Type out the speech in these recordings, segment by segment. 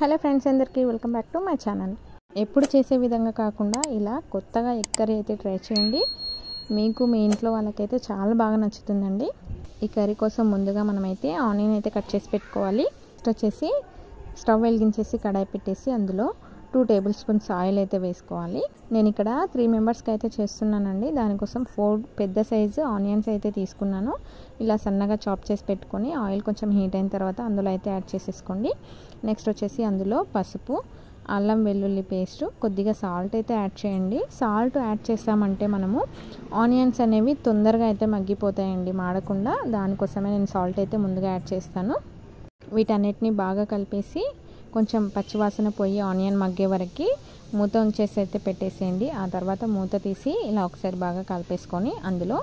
Hello friends, అందరికీ welcome back to my channel. ఎప్పుడు చేసే విధంగా కాకుండా ఇలా కొత్తగా ఎగ్ కర్రీ అయితే ట్రై చేయండి. మీకు మీ ఇంట్లో వాళ్ళకైతే చాలా బాగా నచ్చుతుందండి. ఈ కర్రీ కోసం ముందుగా మనమైతే ఆనియన్ అయితే కట్ చేసి పెట్టుకోవాలి. నెక్స్ట్ వచ్చేసి స్టవ్ వెలిగించేసి కడాయి పెట్టేసి అందులో 2 టేబుల్ స్పూన్స్ ఆయిల్ అయితే వేసుకోవాలి. నేను ఇక్కడ 3 మెంబర్స్కి అయితే చేస్తున్నానండి. దానికోసం 4 పెద్ద సైజు ఆనియన్స్ అయితే తీసుకున్నాను. ఇలా సన్నగా చాప్ చేసి పెట్టుకొని ఆయిల్ కొంచెం హీట్ అయిన తర్వాత అందులో అయితే యాడ్ చేసేసుకోండి. నెక్స్ట్ వచ్చేసి అందులో పసుపు, అల్లం వెల్లుల్లి పేస్ట్, కొద్దిగా సాల్ట్ అయితే యాడ్ చేయండి. సాల్ట్ యాడ్ చేస్తామంటే మనము ఆనియన్స్ అనేవి తొందరగా అయితే మగ్గిపోతాయండి, మాడకుండా. దానికోసమే నేను సాల్ట్ అయితే ముందుగా యాడ్ చేస్తాను. వీటన్నిటిని బాగా కలిపేసి కొంచెం పచ్చివాసన పోయి ఆనియన్ మగ్గే వరకు మూత ఉంచేసి అయితే పెట్టేసేయండి. ఆ తర్వాత మూత తీసి ఇలా ఒకసారి బాగా కలిపేసుకొని అందులో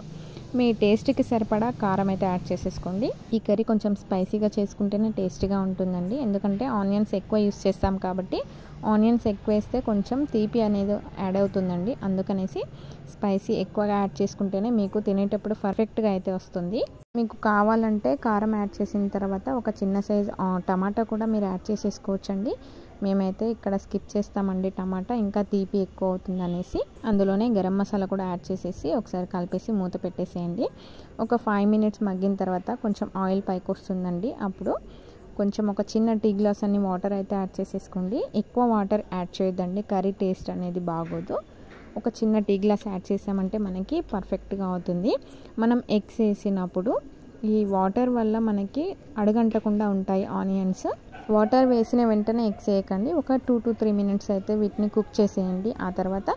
మీ టేస్ట్కి సరిపడా కారం అయితే యాడ్ చేసేసుకోండి. ఈ కర్రీ కొంచెం స్పైసీగా చేసుకుంటేనే టేస్టీగా ఉంటుందండి. ఎందుకంటే ఆనియన్స్ ఎక్కువ యూస్ చేస్తాం కాబట్టి ఆనియన్స్ ఎక్కువ వేస్తే కొంచెం తీపి అనేది యాడ్ అవుతుందండి. అందుకనేసి స్పైసీ ఎక్కువగా యాడ్ చేసుకుంటేనే మీకు తినేటప్పుడు పర్ఫెక్ట్గా అయితే వస్తుంది. మీకు కావాలంటే కారం యాడ్ చేసిన తర్వాత ఒక చిన్న సైజ్ టమాటా కూడా మీరు యాడ్ చేసేసుకోవచ్చండి. మేమైతే ఇక్కడ స్కిప్ చేస్తామండి టమాటా, ఇంకా తీపి ఎక్కువ అవుతుంది అనేసి. అందులోనే గరం మసాలా కూడా యాడ్ చేసేసి ఒకసారి కలిపేసి మూత పెట్టేసేయండి. ఒక 5 మినిట్స్ మగ్గిన తర్వాత కొంచెం ఆయిల్ పైకి వస్తుందండి. అప్పుడు కొంచెం ఒక చిన్న టీ గ్లాస్ అన్ని వాటర్ అయితే యాడ్ చేసేసుకోండి. ఎక్కువ వాటర్ యాడ్ చేయొద్దండి, కర్రీ టేస్ట్ అనేది బాగోదు. ఒక చిన్న టీ గ్లాస్ యాడ్ చేసామంటే మనకి పర్ఫెక్ట్గా అవుతుంది. మనం ఎగ్స్ వేసినప్పుడు ఈ వాటర్ వల్ల మనకి అడుగంటకుండా ఉంటాయి ఆనియన్స్. వాటర్ వేసిన వెంటనే ఎగ్స్ వేయకండి. ఒక 2 to 3 మినిట్స్ అయితే వీటిని కుక్ చేసేయండి. ఆ తర్వాత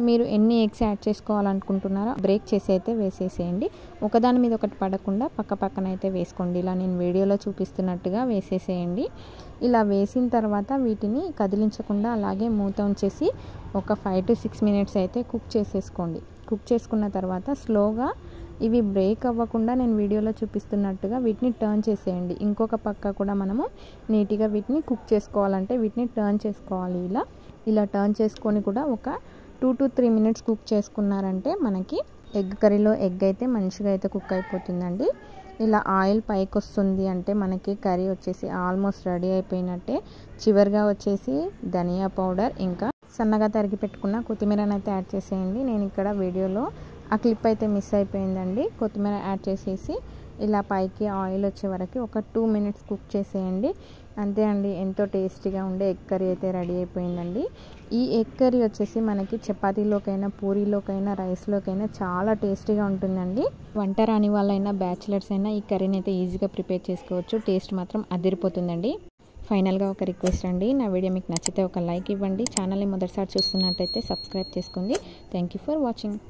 మీరు ఎన్ని ఎగ్స్ యాడ్ చేసుకోవాలనుకుంటున్నారో బ్రేక్ చేసి అయితే వేసేసేయండి. ఒకదాని మీద ఒకటి పడకుండా పక్క పక్కన అయితే వేసుకోండి. ఇలా నేను వీడియోలో చూపిస్తున్నట్టుగా వేసేసేయండి. ఇలా వేసిన తర్వాత వీటిని కదిలించకుండా అలాగే మూత ఉంచేసి ఒక 5 to 6 మినిట్స్ అయితే కుక్ చేసేసుకోండి. కుక్ చేసుకున్న తర్వాత స్లోగా ఇవి బ్రేక్ అవ్వకుండా నేను వీడియోలో చూపిస్తున్నట్టుగా వీటిని టర్న్ చేసేయండి. ఇంకొక పక్క కూడా మనము నీట్గా వీటిని కుక్ చేసుకోవాలంటే వీటిని టర్న్ చేసుకోవాలి. ఇలా టర్న్ చేసుకొని కూడా ఒక 2 to 3 మినిట్స్ కుక్ చేసుకున్నారంటే మనకి ఎగ్ కర్రీలో ఎగ్ అయితే మంచిగా అయితే కుక్ అయిపోతుందండి. ఇలా ఆయిల్ పైకి వస్తుంది అంటే మనకి కర్రీ వచ్చేసి ఆల్మోస్ట్ రెడీ అయిపోయినట్టే. చివరిగా వచ్చేసి ధనియా పౌడర్, ఇంకా సన్నగా తరిగి పెట్టుకున్న కొత్తిమీరని అయితే యాడ్ చేసేయండి. నేను ఇక్కడ వీడియోలో ఆ క్లిప్ అయితే మిస్ అయిపోయిందండి. కొత్తిమీర యాడ్ చేసేసి ఇలా పైకి ఆయిల్ వచ్చే వరకు ఒక 2 మినిట్స్ కుక్ చేసేయండి. అంతే అండి, ఎంతో టేస్టీగా ఉండే ఎగ్ కర్రీ అయితే రెడీ అయిపోయిందండి. ఈ ఎగ్ కర్రీ వచ్చేసి మనకి చపాతీలోకైనా, పూరీలోకైనా, రైస్లోకైనా చాలా టేస్టీగా ఉంటుందండి. వంట రాని వాళ్ళైనా, బ్యాచిలర్స్ అయినా ఈ కర్రీని అయితే ఈజీగా ప్రిపేర్ చేసుకోవచ్చు. టేస్ట్ మాత్రం అదిరిపోతుందండి. ఫైనల్గా ఒక రిక్వెస్ట్ అండి, నా వీడియో మీకు నచ్చితే ఒక లైక్ ఇవ్వండి. ఛానల్ని మొదటిసారి చూస్తున్నట్టయితే సబ్స్క్రైబ్ చేసుకోండి. Thank you for watching.